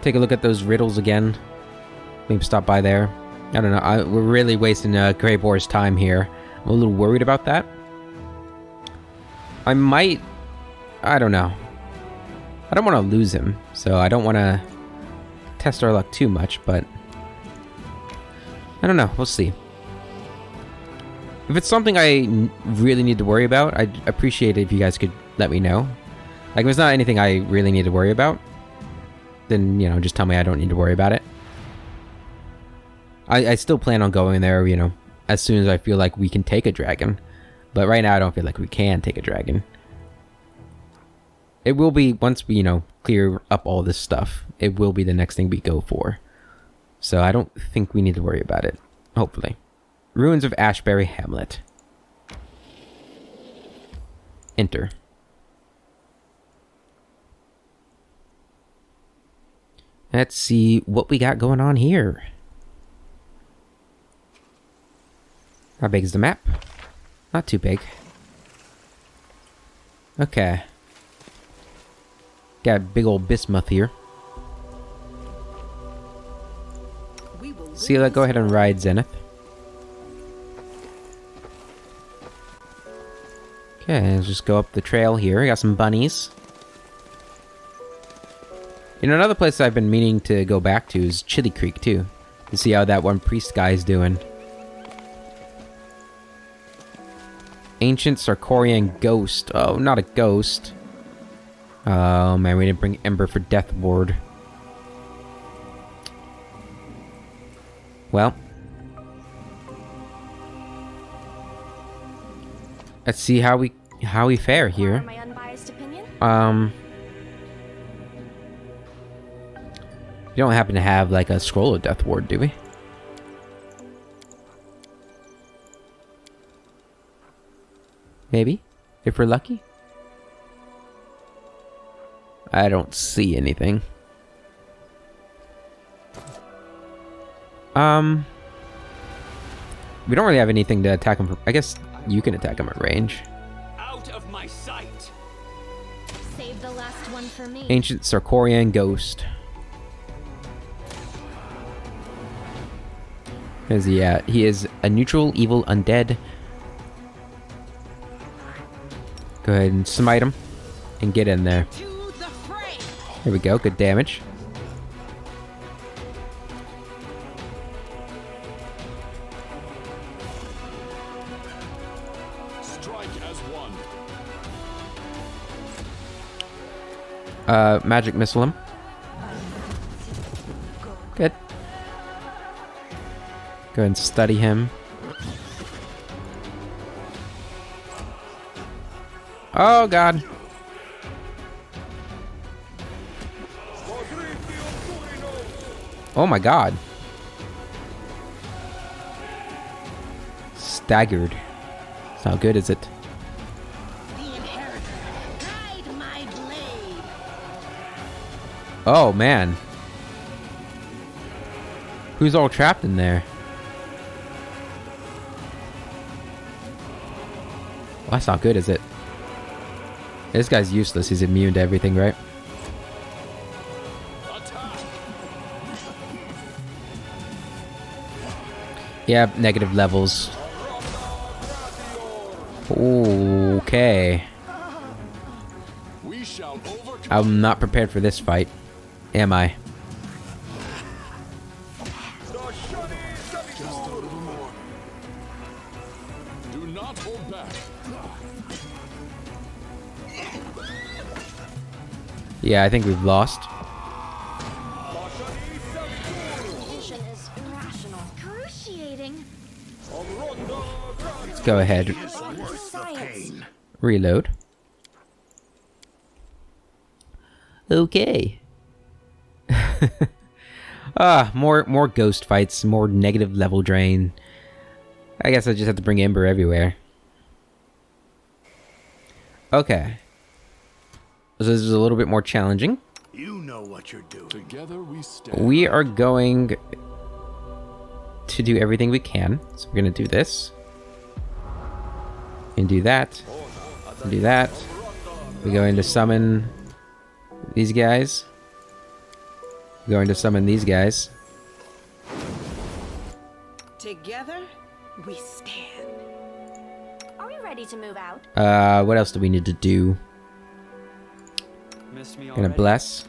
take a look at those riddles again. Maybe stop by there. I don't know. We're really wasting Grey Boar's time here. I'm a little worried about that. I don't know. I don't want to lose him, so I don't want to test our luck too much, but I don't know. We'll see. If it's something I really need to worry about, I'd appreciate it if you guys could let me know. Like, if it's not anything I really need to worry about, then, you know, just tell me I don't need to worry about it. I still plan on going there, you know, as soon as I feel like we can take a dragon. But right now, I don't feel like we can take a dragon. It will be, once we, you know, clear up all this stuff, it will be the next thing we go for. So I don't think we need to worry about it. Hopefully. Ruins of Ashbury, Hamlet. Enter. Let's see what we got going on here. How big is the map? Not too big. Okay. Got a big old bismuth here. See, let's go ahead and ride Zenith. Okay, let's just go up the trail here. We got some bunnies. You know, another place I've been meaning to go back to is Chili Creek, too. To see how that one priest guy is doing. Ancient Sarkorian Ghost. Oh, not a ghost. Oh, man, we didn't bring Ember for Death Ward. Well. Let's see how we fare here. My unbiased opinion? We don't happen to have like a Scroll of Death Ward, do we? Maybe, if we're lucky. I don't see anything. We don't really have anything to attack him from. I guess you can attack him at range. Out of my sight. Save the last one for me. Ancient Sarkorian Ghost. Where's he at? He is a neutral, evil, undead. Go ahead and smite him. And get in there. There we go, good damage. Strike as one. Magic missile him. Good. Go ahead and study him. Oh god. Oh my god. Staggered. It's not good, is it? Oh man. Who's all trapped in there? Well, that's not good, is it? This guy's useless. He's immune to everything, right? Yeah, negative levels. Okay. I'm not prepared for this fight. Am I? Do not hold back. Yeah, I think we've lost. Vision is irrational. Excruciating. Let's go ahead. Science. Reload. Okay. More ghost fights, more negative level drain. I guess I just have to bring Ember everywhere. Okay. So this is a little bit more challenging. You know what you're doing. Together we stand. We are going to do everything we can. So we're going to do this. And do that. And do that. We're going to summon these guys. We're going to summon these guys. Together, we stand. Are we ready to move out? What else do we need to do? Miss me Gonna already? bless.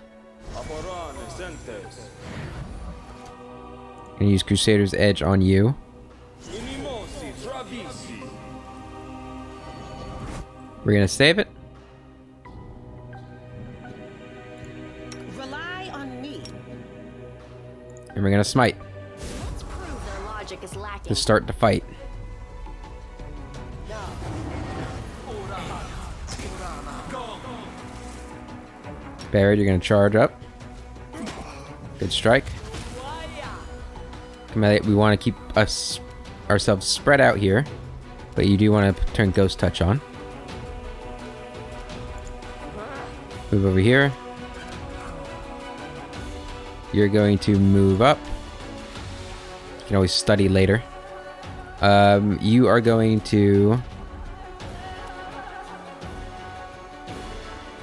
Gonna use Crusader's Edge on you. We're gonna save it. Rely on me. And we're gonna smite Let's prove their logic is lacking. to start the fight. Barrett, you're gonna charge up. Good strike. Come on, we want to keep ourselves spread out here, but you do want to turn Ghost Touch on. Move over here. You're going to move up. You can always study later. You are going to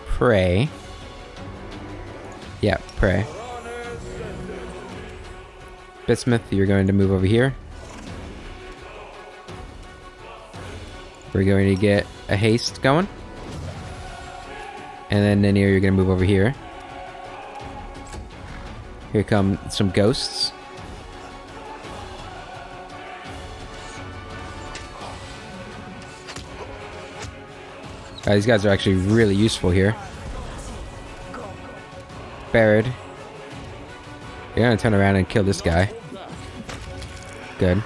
pray. Yeah, pray. Bismuth, you're going to move over here. We're going to get a haste going. And then Nenir, you're going to move over here. Here come some ghosts. These guys are actually really useful here. Barrett. You're gonna turn around and kill this guy. Good.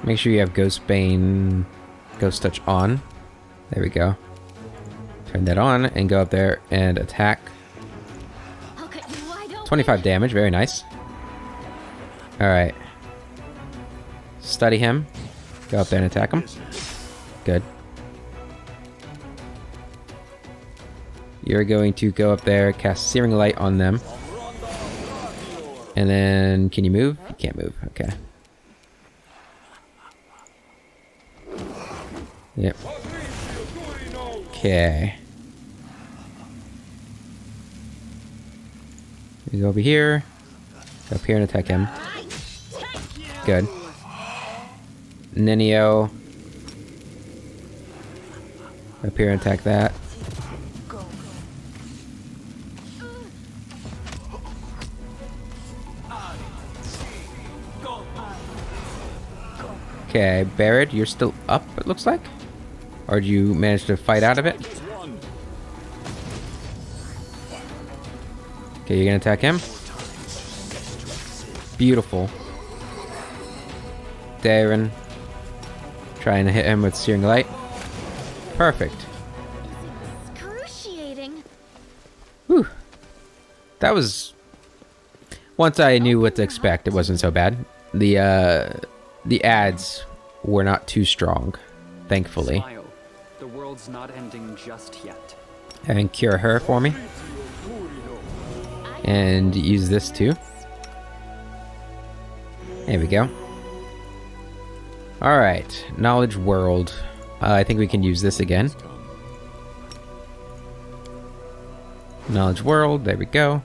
Make sure you have Ghost Bane, Ghost Touch on. There we go. Turn that on and go up there and attack. I'll cut you wide open. 25 damage, very nice. Alright. Study him. Go up there and attack him. Good. You're going to go up there, cast Searing Light on them. And then, can you move? You can't move, okay. Yep. Okay. You go over here. Go up here and attack him. Good. Nenio. Up here and attack that. Okay, Barrett, you're still up, it looks like? Or did you manage to fight out of it? Okay, you're gonna attack him. Beautiful. Darren. Trying to hit him with Searing Light. Perfect. Excruciating. Whew. That was... Once I knew what to expect, it wasn't so bad. The ads were not too strong, thankfully. Smile. world's not ending just yet. And cure her for me. And use this too. There we go. Alright, Knowledge World. I think we can use this again. Knowledge World, there we go.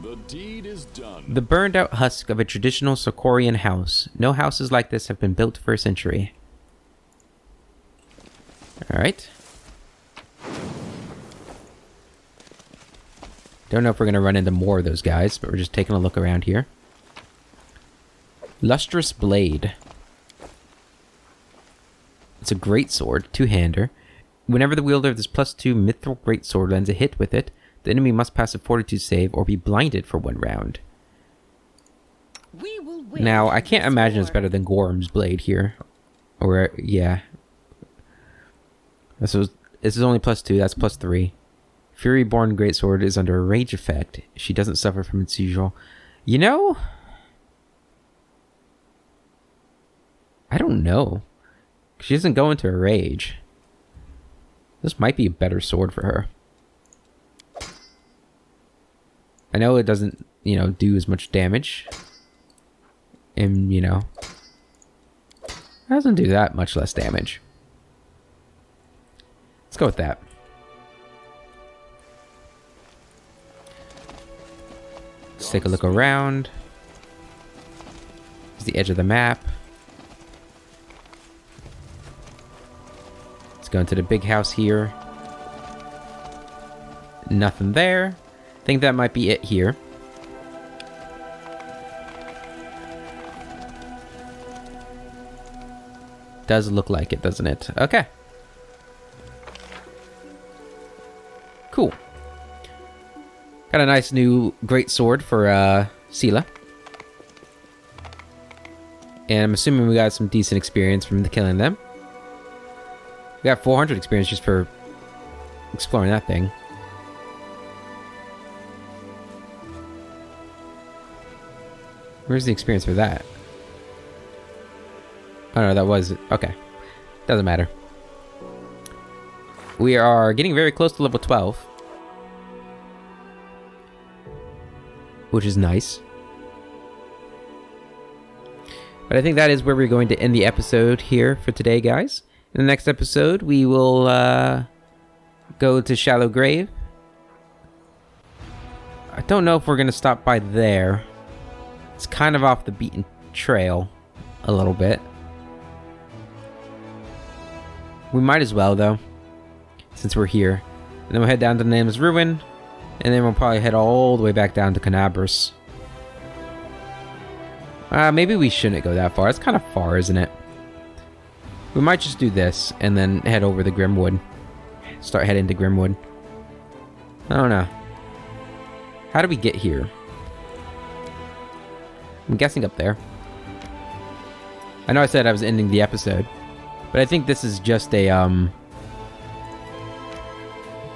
The deed is done. The burned out husk of a traditional Sokorian house. No houses like this have been built for a century. Alright. Don't know if we're going to run into more of those guys, but we're just taking a look around here. Lustrous Blade. It's a great sword, two-hander. Whenever the wielder of this +2 mithril greatsword lands a hit with it, the enemy must pass a fortitude save or be blinded for 1 round. We will win. Now, I can't this imagine it's war. better than Gorham's Blade here. Or, yeah. This is only +2, that's +3. Fury-born greatsword is under a rage effect. She doesn't suffer from its usual... You know? I don't know. She doesn't go into a rage. This might be a better sword for her. I know it doesn't, you know, do as much damage. And, you know... It doesn't do that much less damage. Let's go with that. Let's take a look around. Here's the edge of the map. Let's go into the big house here. Nothing there. I think that might be it here. Does look like it, doesn't it? Okay. Cool. Got a nice new great sword for Sela. And I'm assuming we got some decent experience from killing them. We got 400 experience just for exploring that thing. Where's the experience for that? Oh no, that was... Okay. Doesn't matter. We are getting very close to level 12. Which is nice. But I think that is where we're going to end the episode here for today, guys. In the next episode, we will go to Shallow Grave. I don't know if we're going to stop by there. It's kind of off the beaten trail a little bit. We might as well, though, since we're here. And then we'll head down to Nameless Ruin, and then we'll probably head all the way back down to Canabras. Maybe we shouldn't go that far. It's kind of far, isn't it? We might just do this, and then head over the Grimwood. Start heading to Grimwood. I don't know. How do we get here? I'm guessing up there. I know I said I was ending the episode, but I think this is just a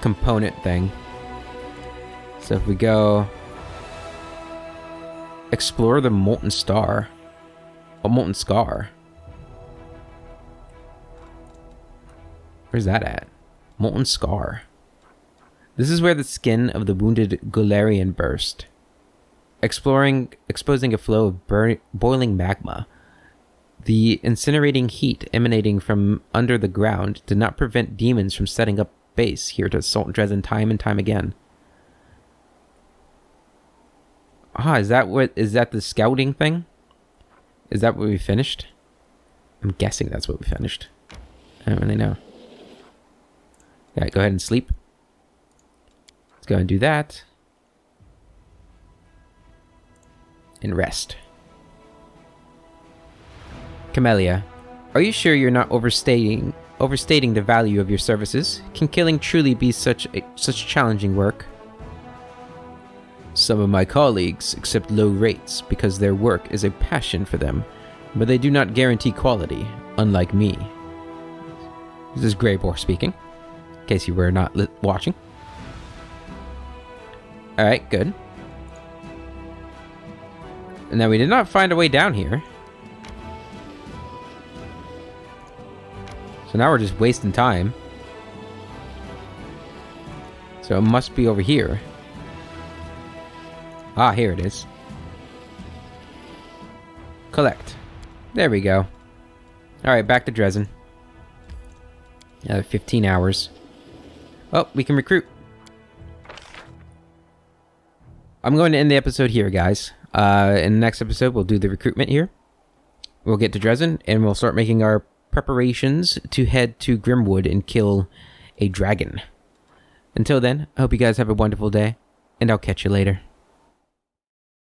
component thing. So if we go explore the Molten Star, a Molten Scar. Where's that at? Molten Scar. This is where the skin of the wounded Golarian burst. Exposing a flow of boiling magma. The incinerating heat emanating from under the ground did not prevent demons from setting up base here to assault Dresden time and time again. Is that the scouting thing? Is that what we finished? I'm guessing that's what we finished. I don't really know. Yeah, go ahead and sleep. Let's go and do that. And rest. Camellia, are you sure you're not overstating the value of your services? Can killing truly be such challenging work? Some of my colleagues accept low rates because their work is a passion for them, but they do not guarantee quality, unlike me. This is Grey Boar speaking, in case you were not watching. Alright, good. Now, we did not find a way down here. So now we're just wasting time. So it must be over here. Ah, here it is. Collect. There we go. Alright, back to Dresden. 15 hours. Oh, we can recruit. I'm going to end the episode here, guys. In the next episode, we'll do the recruitment here. We'll get to Dresden, and we'll start making our preparations to head to Grimwood and kill a dragon. Until then, I hope you guys have a wonderful day, and I'll catch you later.